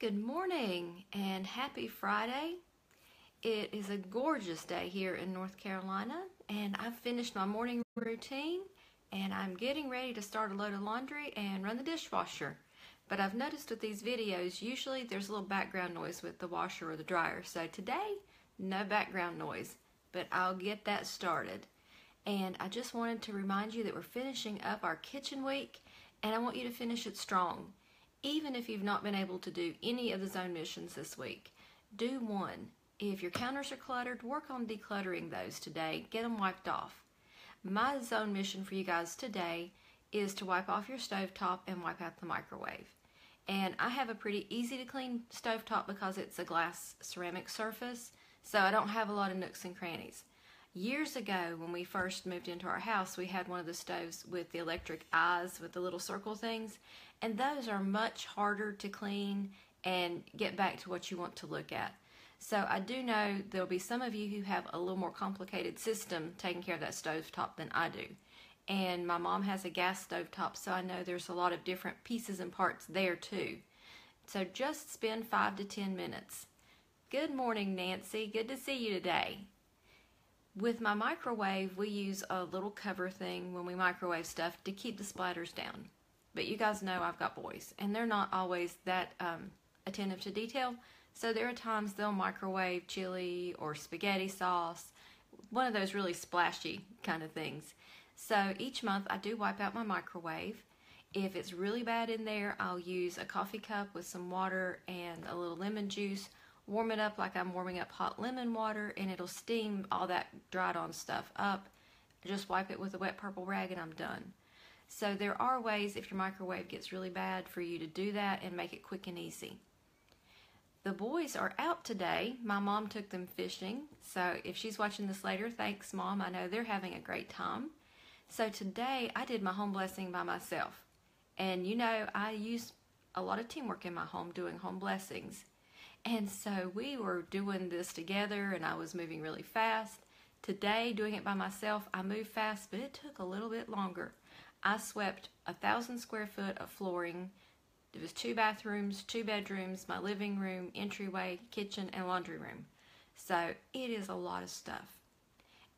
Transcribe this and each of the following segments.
Good morning and happy Friday. It is a gorgeous day here in North Carolina, and I've finished my morning routine and I'm getting ready to start a load of laundry and run the dishwasher. But I've noticed with these videos, usually there's a little background noise with the washer or the dryer. So today, no background noise, but I'll get that started. And I just wanted to remind you that we're finishing up our kitchen week, and I want you to finish it strong. Even if you've not been able to do any of the zone missions this week, do one. If your counters are cluttered, work on decluttering those today. Get them wiped off. My zone mission for you guys today is to wipe off your stovetop and wipe out the microwave. And I have a pretty easy to clean stovetop because it's a glass ceramic surface, so I don't have a lot of nooks and crannies. Years ago, when we first moved into our house, we had one of the stoves with the electric eyes with the little circle things, and those are much harder to clean and get back to what you want to look at. So I do know there'll be some of you who have a little more complicated system taking care of that stovetop than I do. And my mom has a gas stovetop, so I know there's a lot of different pieces and parts there too. So just spend 5 to 10 minutes. Good morning, Nancy. Good to see you today. With my microwave, we use a little cover thing when we microwave stuff to keep the splatters down. But you guys know I've got boys, and they're not always that attentive to detail. So there are times they'll microwave chili or spaghetti sauce, one of those really splashy kind of things. So each month I do wipe out my microwave. If it's really bad in there, I'll use a coffee cup with some water and a little lemon juice, warm it up like I'm warming up hot lemon water, and it'll steam all that dried on stuff up. Just wipe it with a wet purple rag and I'm done. So there are ways, if your microwave gets really bad, for you to do that and make it quick and easy. The boys are out today. My mom took them fishing, so if she's watching this later, thanks Mom. I know they're having a great time. So today I did my home blessing by myself. And you know, I use a lot of teamwork in my home doing home blessings. And so we were doing this together, and I was moving really fast. Today, doing it by myself, I moved fast, but it took a little bit longer. I swept 1,000 square foot of flooring. It was 2 bathrooms, 2 bedrooms, my living room, entryway, kitchen, and laundry room. So it is a lot of stuff.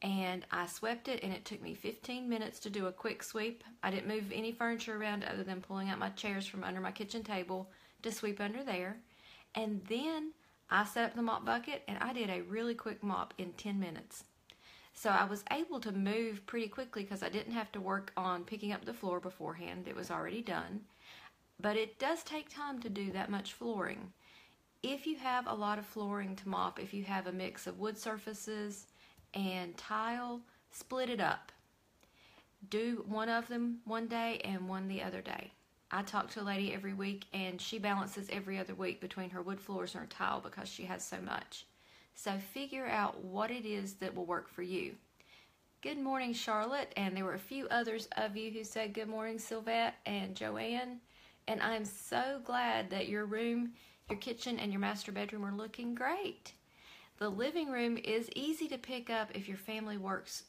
And I swept it, and it took me 15 minutes to do a quick sweep. I didn't move any furniture around other than pulling out my chairs from under my kitchen table to sweep under there. And then I set up the mop bucket, and I did a really quick mop in 10 minutes. So I was able to move pretty quickly because I didn't have to work on picking up the floor beforehand. It was already done. But it does take time to do that much flooring. If you have a lot of flooring to mop, if you have a mix of wood surfaces and tile, split it up. Do one of them one day and one the other day. I talk to a lady every week, and she balances every other week between her wood floors and her tile because she has so much. So figure out what it is that will work for you. Good morning, Charlotte, and there were a few others of you who said good morning, Sylvette and Joanne. And I'm so glad that your room, your kitchen, and your master bedroom are looking great. The living room is easy to pick up if your family works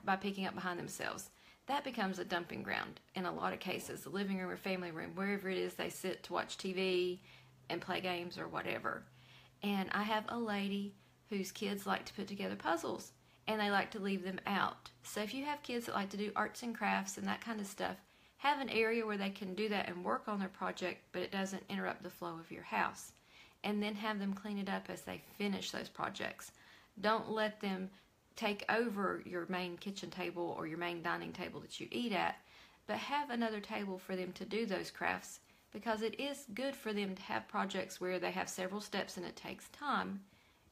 by picking up behind themselves. That becomes a dumping ground in a lot of cases, the living room or family room, wherever it is they sit to watch TV and play games or whatever. And I have a lady whose kids like to put together puzzles, and they like to leave them out. So if you have kids that like to do arts and crafts and that kind of stuff, have an area where they can do that and work on their project, but it doesn't interrupt the flow of your house. And then have them clean it up as they finish those projects. Don't let them take over your main kitchen table or your main dining table that you eat at, but have another table for them to do those crafts, because it is good for them to have projects where they have several steps and it takes time.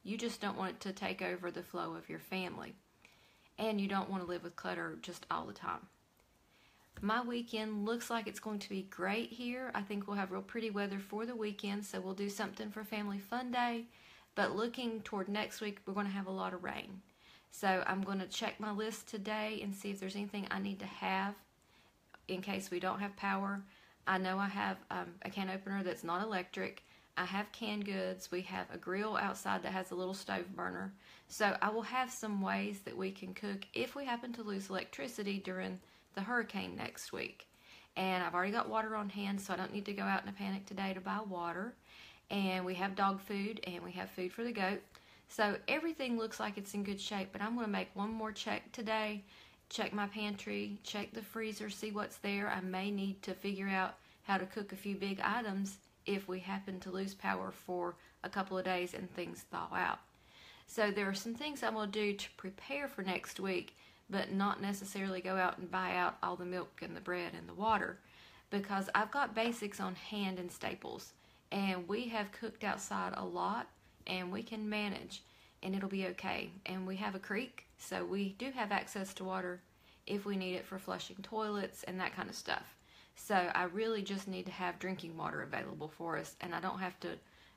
You just don't want it to take over the flow of your family, and you don't want to live with clutter just all the time. My weekend looks like it's going to be great here. I think we'll have real pretty weather for the weekend, so we'll do something for Family Fun Day, but looking toward next week, we're going to have a lot of rain. So I'm going to check my list today and see if there's anything I need to have in case we don't have power. I know I have a can opener that's not electric. I have canned goods. We have a grill outside that has a little stove burner. So I will have some ways that we can cook if we happen to lose electricity during the hurricane next week. And I've already got water on hand, so I don't need to go out in a panic today to buy water. and we have dog food, and we have food for the goat. So everything looks like it's in good shape, but I'm going to make one more check today. Check my pantry, check the freezer, see what's there. I may need to figure out how to cook a few big items if we happen to lose power for a couple of days and things thaw out. So there are some things I'm going to do to prepare for next week, but not necessarily go out and buy out all the milk and the bread and the water, because I've got basics on hand and staples, and we have cooked outside a lot, and we can manage, and it'll be okay. And we have a creek, so we do have access to water if we need it for flushing toilets and that kind of stuff. So I really just need to have drinking water available for us, and I don't have to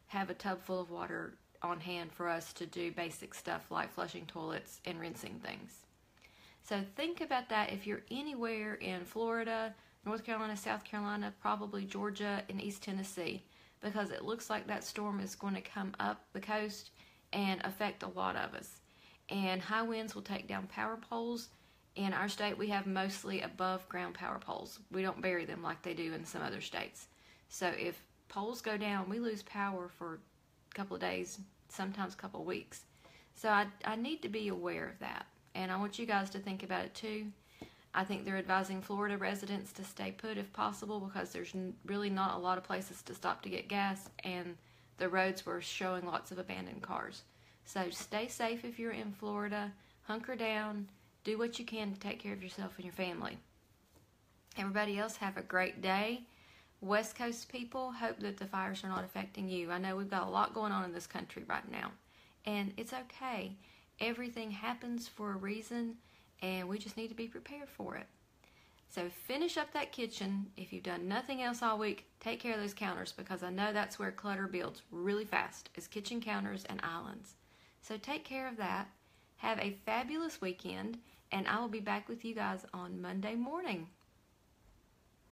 have a tub full of water on hand for us to do basic stuff like flushing toilets and rinsing things. So think about that if you're anywhere in Florida, North Carolina, South Carolina, probably Georgia, and East Tennessee, because it looks like that storm is going to come up the coast and affect a lot of us. And high winds will take down power poles. In our state, we have mostly above ground power poles. We don't bury them like they do in some other states. So if poles go down, we lose power for a couple of days, sometimes a couple of weeks. So I need to be aware of that. And I want you guys to think about it too. I think they're advising Florida residents to stay put if possible, because there's really not a lot of places to stop to get gas, and the roads were showing lots of abandoned cars. So stay safe if you're in Florida. Hunker down. Do what you can to take care of yourself and your family. Everybody else, have a great day. West Coast people, hope that the fires are not affecting you. I know we've got a lot going on in this country right now, and it's okay. Everything happens for a reason, and we just need to be prepared for it. So finish up that kitchen. If you've done nothing else all week, take care of those counters, because I know that's where clutter builds really fast, is kitchen counters and islands. So take care of that. Have a fabulous weekend, and I will be back with you guys on Monday morning.